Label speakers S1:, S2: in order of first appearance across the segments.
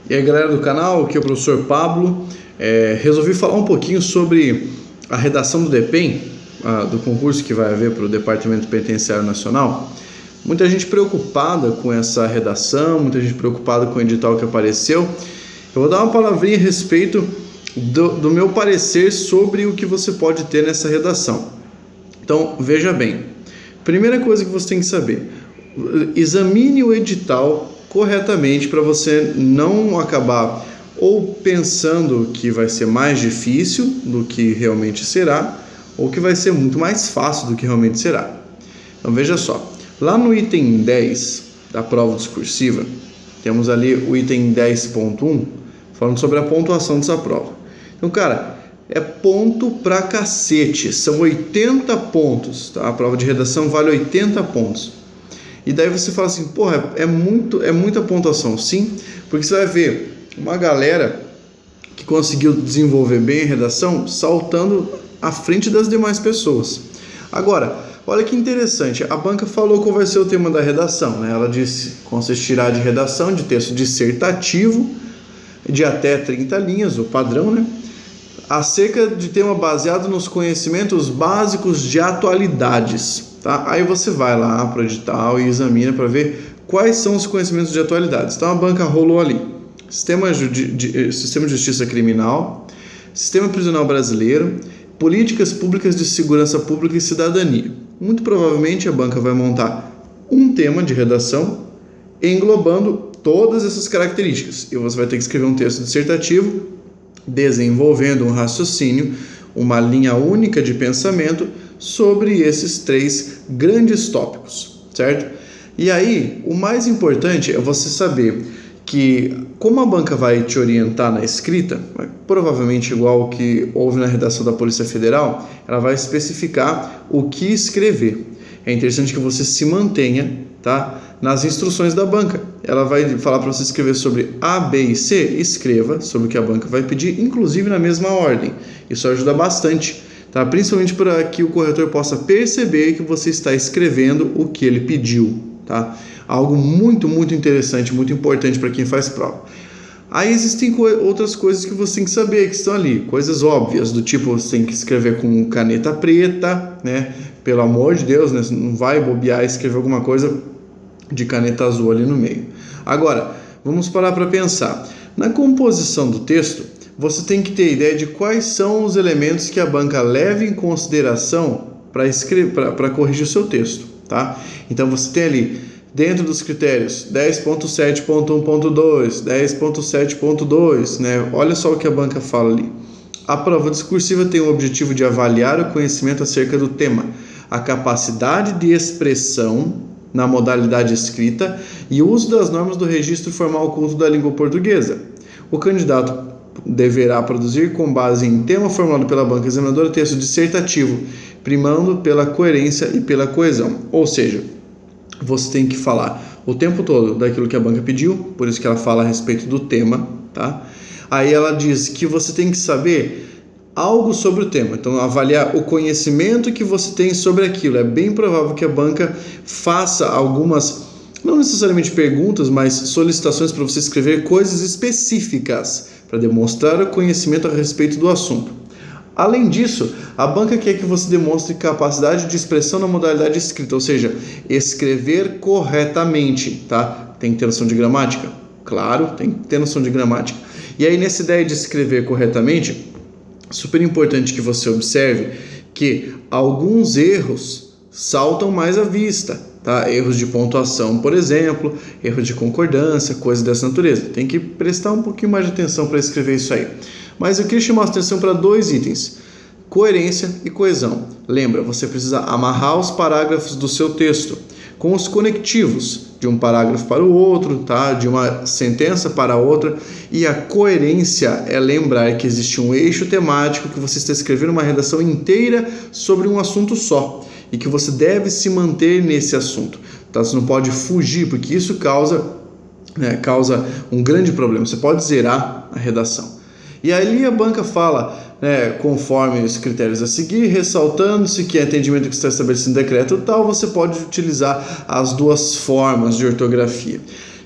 S1: E aí, galera do canal, aqui é o professor Pablo. Resolvi falar um pouquinho sobre a redação do DPEM, do concurso que vai haver para o Departamento Penitenciário Nacional. Muita gente preocupada com essa redação, muita gente preocupada com o edital que apareceu. Eu vou dar uma palavrinha a respeito do meu parecer sobre o que você pode ter nessa redação. Então, veja bem. Primeira coisa que você tem que saber: examine o edital corretamente para você não acabar ou pensando que vai ser mais difícil do que realmente será, ou que vai ser muito mais fácil do que realmente será. Então veja só, lá no item 10 da prova discursiva, temos ali o item 10.1 falando sobre a pontuação dessa prova. Então, cara, é ponto pra cacete, são 80 pontos, tá? A prova de redação vale 80 pontos. E daí você fala assim, porra, é muita pontuação. Sim, porque você vai ver uma galera que conseguiu desenvolver bem a redação saltando à frente das demais pessoas. Agora, olha que interessante, a banca falou qual vai ser o tema da redação, né? Ela disse que consistirá de redação de texto dissertativo de até 30 linhas, o padrão, né? Acerca de tema baseado nos conhecimentos básicos de atualidades. Tá? Aí você vai lá para o edital e examina para ver quais são os conhecimentos de atualidades. Então a banca rolou ali: Sistema de Justiça Criminal, Sistema Prisional Brasileiro, Políticas Públicas de Segurança Pública e Cidadania. Muito provavelmente a banca vai montar um tema de redação englobando todas essas características. E você vai ter que escrever um texto dissertativo desenvolvendo um raciocínio, uma linha única de pensamento sobre esses três grandes tópicos, certo? E aí, o mais importante é você saber que, como a banca vai te orientar na escrita, provavelmente igual o que houve na redação da Polícia Federal, ela vai especificar o que escrever. É interessante que você se mantenha, tá, nas instruções da banca. Ela vai falar para você escrever sobre A, B e C, escreva sobre o que a banca vai pedir, inclusive na mesma ordem. Isso ajuda bastante, tá? Principalmente para que o corretor possa perceber que você está escrevendo o que ele pediu, tá? Algo muito, muito interessante, muito importante para quem faz prova. Aí existem outras coisas que você tem que saber, que estão ali, coisas óbvias, do tipo, você tem que escrever com caneta preta, né? Pelo amor de Deus, né? Não vai bobear e escrever alguma coisa de caneta azul ali no meio. Agora, vamos parar para pensar. Na composição do texto, você tem que ter ideia de quais são os elementos que a banca leva em consideração para corrigir o seu texto, tá? Então você tem ali, dentro dos critérios, 10.7.1.2, 10.7.2, né? Olha só o que a banca fala ali. A prova discursiva tem o objetivo de avaliar o conhecimento acerca do tema, a capacidade de expressão na modalidade escrita e o uso das normas do registro formal culto da língua portuguesa. O candidato deverá produzir, com base em tema formulado pela banca examinadora, texto dissertativo, primando pela coerência e pela coesão. Ou seja, você tem que falar o tempo todo daquilo que a banca pediu, por isso que ela fala a respeito do tema, tá? Aí ela diz que você tem que saber algo sobre o tema, então avaliar o conhecimento que você tem sobre aquilo. É bem provável que a banca faça algumas, não necessariamente perguntas, mas solicitações para você escrever coisas específicas para demonstrar o conhecimento a respeito do assunto. Além disso, a banca quer que você demonstre capacidade de expressão na modalidade escrita, ou seja, escrever corretamente, tá? Tem que ter noção de gramática? Claro, tem que ter noção de gramática. E aí, nessa ideia de escrever corretamente, super importante que você observe que alguns erros saltam mais à vista, tá? Erros de pontuação, por exemplo, erros de concordância, coisas dessa natureza. Tem que prestar um pouquinho mais de atenção para escrever isso aí. Mas eu queria chamar a atenção para dois itens: coerência e coesão. Lembra, você precisa amarrar os parágrafos do seu texto com os conectivos de um parágrafo para o outro, tá? De uma sentença para a outra. E a coerência é lembrar que existe um eixo temático, que você está escrevendo uma redação inteira sobre um assunto só e que você deve se manter nesse assunto, tá? Você não pode fugir, porque isso causa um grande problema. Você pode zerar a redação. E ali a banca fala, conforme os critérios a seguir, ressaltando-se que atendimento que está estabelecido no decreto tal, você pode utilizar as duas formas de ortografia.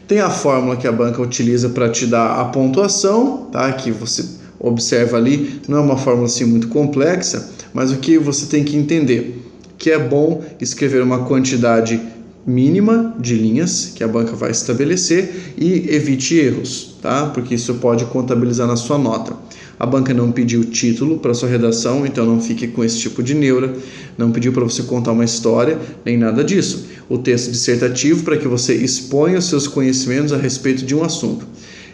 S1: Tem a fórmula que a banca utiliza para te dar a pontuação, tá? Que você observa ali, não é uma fórmula assim muito complexa, mas o que você tem que entender, que é bom escrever uma quantidade mínima de linhas que a banca vai estabelecer e evite erros, tá? Porque isso pode contabilizar na sua nota. A banca não pediu título para sua redação, então não fique com esse tipo de neura, não pediu para você contar uma história, nem nada disso. O texto dissertativo para que você exponha os seus conhecimentos a respeito de um assunto.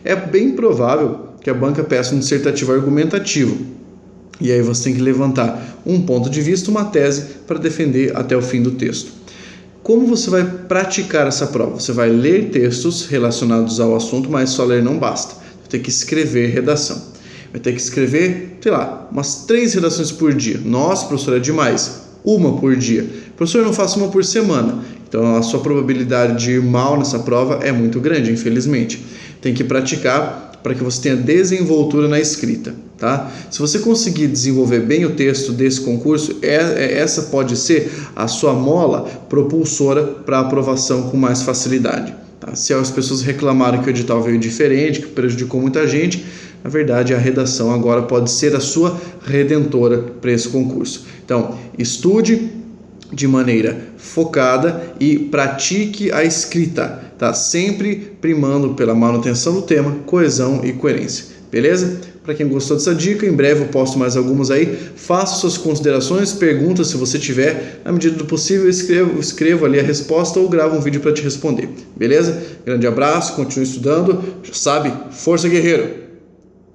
S1: É bem provável que a banca peça um dissertativo argumentativo, e aí você tem que levantar um ponto de vista, uma tese para defender até o fim do texto. Como você vai praticar essa prova? Você vai ler textos relacionados ao assunto, mas só ler não basta. Você tem que escrever redação. Vai ter que escrever, sei lá, umas 3 redações por dia. Nossa, professor, é demais. Uma por dia. Professor, eu não faço uma por semana. Então, a sua probabilidade de ir mal nessa prova é muito grande, infelizmente. Tem que praticar para que você tenha desenvoltura na escrita, tá? Se você conseguir desenvolver bem o texto desse concurso, essa pode ser a sua mola propulsora para aprovação com mais facilidade, tá? Se as pessoas reclamaram que o edital veio diferente, que prejudicou muita gente, na verdade a redação agora pode ser a sua redentora para esse concurso. Então, estude de maneira focada e pratique a escrita, tá? Sempre primando pela manutenção do tema, coesão e coerência, beleza? Para quem gostou dessa dica, em breve eu posto mais algumas aí. Faça suas considerações, perguntas se você tiver, na medida do possível escrevo ali a resposta ou gravo um vídeo para te responder, beleza? Grande abraço, continue estudando, já sabe, força guerreiro!